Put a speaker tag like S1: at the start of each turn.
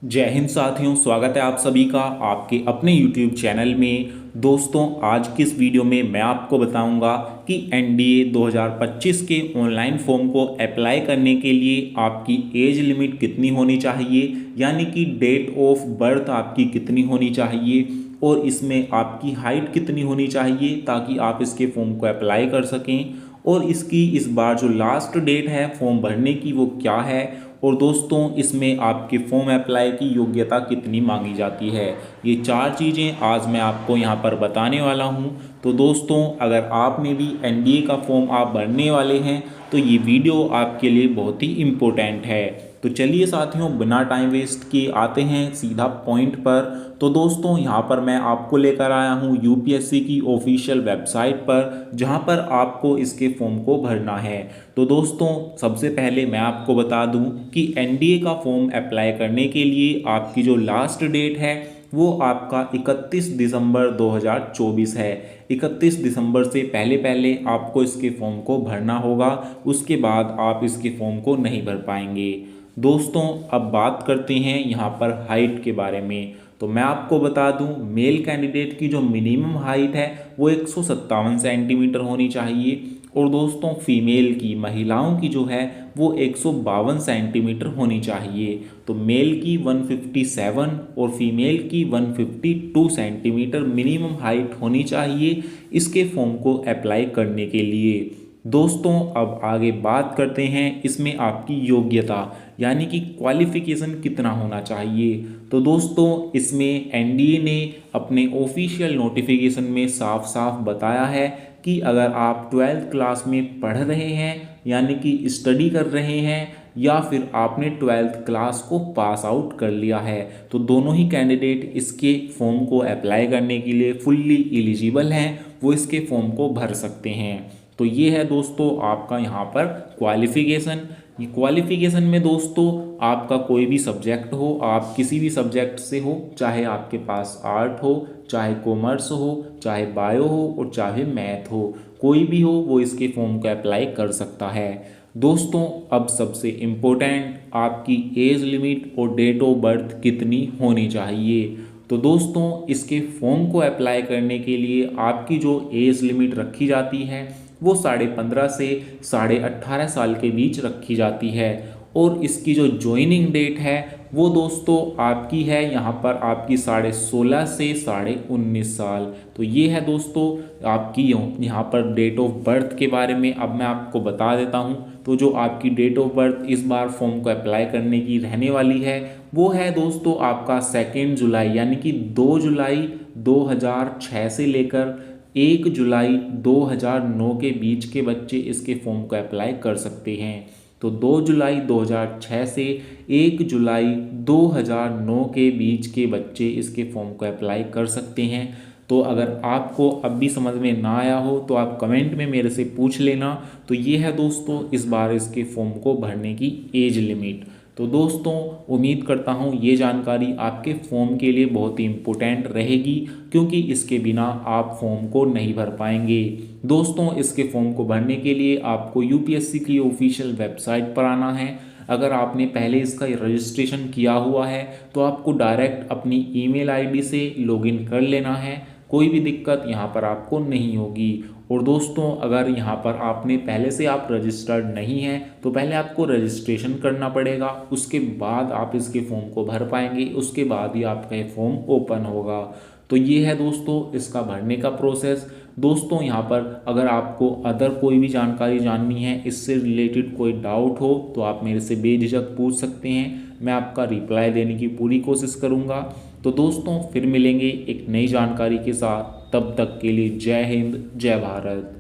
S1: जय हिंद साथियों, स्वागत है आप सभी का आपके अपने YouTube चैनल में। दोस्तों, आज की इस वीडियो में मैं आपको बताऊंगा कि एनडीए 2025 के ऑनलाइन फॉर्म को अप्लाई करने के लिए आपकी एज लिमिट कितनी होनी चाहिए, यानी कि डेट ऑफ बर्थ आपकी कितनी होनी चाहिए और इसमें आपकी हाइट कितनी होनी चाहिए ताकि आप इसके फॉर्म को अप्लाई कर सकें। और इसकी इस बार जो लास्ट डेट है फॉर्म भरने की वो क्या है, और दोस्तों इसमें आपके फॉर्म अप्लाई की योग्यता कितनी मांगी जाती है। ये चार चीज़ें आज मैं आपको यहाँ पर बताने वाला हूँ। तो दोस्तों, अगर आपने भी एनडीए का फॉर्म आप भरने वाले हैं तो ये वीडियो आपके लिए बहुत ही इम्पोर्टेंट है। तो चलिए साथियों, बिना टाइम वेस्ट किए आते हैं सीधा पॉइंट पर। तो दोस्तों, यहाँ पर मैं आपको लेकर आया हूँ यूपीएससी की ऑफिशियल वेबसाइट पर, जहाँ पर आपको इसके फॉर्म को भरना है। तो दोस्तों, सबसे पहले मैं आपको बता दूं कि एनडीए का फॉर्म अप्लाई करने के लिए आपकी जो लास्ट डेट है वो आपका 31 दिसंबर 2024 है। 31 दिसंबर से पहले पहले आपको इसके फॉर्म को भरना होगा, उसके बाद आप इसके फॉर्म को नहीं भर पाएंगे। दोस्तों, अब बात करते हैं यहाँ पर हाइट के बारे में। तो मैं आपको बता दूं, मेल कैंडिडेट की जो मिनिमम हाइट है वो 157 सेंटीमीटर होनी चाहिए, और दोस्तों फीमेल की, महिलाओं की जो है वो 152 सेंटीमीटर होनी चाहिए। तो मेल की 157 और फीमेल की 152 सेंटीमीटर मिनिमम हाइट होनी चाहिए इसके फॉर्म को अप्लाई करने के लिए। दोस्तों, अब आगे बात करते हैं इसमें आपकी योग्यता, यानी कि क्वालिफिकेशन कितना होना चाहिए। तो दोस्तों, इसमें एनडीए ने अपने ऑफिशियल नोटिफिकेशन में साफ साफ बताया है कि अगर आप 12th क्लास में पढ़ रहे हैं, यानी कि स्टडी कर रहे हैं, या फिर आपने 12th क्लास को पास आउट कर लिया है, तो दोनों ही कैंडिडेट इसके फॉर्म को अप्लाई करने के लिए फुल्ली एलिजिबल हैं, वो इसके फॉर्म को भर सकते हैं। तो ये है दोस्तों आपका यहाँ पर क्वालिफिकेशन। ये क्वालिफिकेशन में दोस्तों आपका कोई भी सब्जेक्ट हो, आप किसी भी सब्जेक्ट से हो, चाहे आपके पास आर्ट हो, चाहे कॉमर्स हो, चाहे बायो हो और चाहे मैथ हो, कोई भी हो वो इसके फॉर्म को अप्लाई कर सकता है। दोस्तों, अब सबसे इम्पोर्टेंट, आपकी एज लिमिट और डेट ऑफ बर्थ कितनी होनी चाहिए। तो दोस्तों, इसके फॉर्म को अप्लाई करने के लिए आपकी जो एज लिमिट रखी जाती है वो 15.5 से 18.5 साल के बीच रखी जाती है, और इसकी जो ज्वाइनिंग डेट है वो दोस्तों आपकी है यहाँ पर आपकी 16.5 से 19.5 साल। तो ये है दोस्तों आपकी यहाँ पर डेट ऑफ बर्थ के बारे में। अब मैं आपको बता देता हूँ, तो जो आपकी डेट ऑफ बर्थ इस बार फॉर्म को अप्लाई करने की रहने वाली है वो है दोस्तों आपका 2 जुलाई, यानी कि 2 जुलाई 2006 से लेकर 1 जुलाई 2009 के बीच के बच्चे इसके फॉर्म को अप्लाई कर सकते हैं। तो 2 जुलाई 2006 से 1 जुलाई 2009 के बीच के बच्चे इसके फॉर्म को अप्लाई कर सकते हैं। तो अगर आपको अब भी समझ में ना आया हो तो आप कमेंट में मेरे से पूछ लेना। तो ये है दोस्तों इस बार इसके फॉर्म को भरने की एज लिमिट। तो दोस्तों, उम्मीद करता हूँ ये जानकारी आपके फॉर्म के लिए बहुत ही इम्पोर्टेंट रहेगी, क्योंकि इसके बिना आप फॉर्म को नहीं भर पाएंगे। दोस्तों, इसके फॉर्म को भरने के लिए आपको यूपीएससी की ऑफिशियल वेबसाइट पर आना है। अगर आपने पहले इसका रजिस्ट्रेशन किया हुआ है तो आपको डायरेक्ट अपनी ईमेल आईडी से लॉगिन कर लेना है, कोई भी दिक्कत यहाँ पर आपको नहीं होगी। और दोस्तों, अगर यहाँ पर आपने पहले से आप रजिस्टर्ड नहीं हैं तो पहले आपको रजिस्ट्रेशन करना पड़ेगा, उसके बाद आप इसके फॉर्म को भर पाएंगे, उसके बाद ही आपका ये फॉर्म ओपन होगा। तो ये है दोस्तों इसका भरने का प्रोसेस। दोस्तों, यहाँ पर अगर आपको अदर कोई भी जानकारी जाननी है, इससे रिलेटेड कोई डाउट हो तो आप मेरे से बेझिझक पूछ सकते हैं, मैं आपका रिप्लाई देने की पूरी कोशिश करूँगा। तो दोस्तों, फिर मिलेंगे एक नई जानकारी के साथ, तब तक के लिए जय हिंद, जय भारत।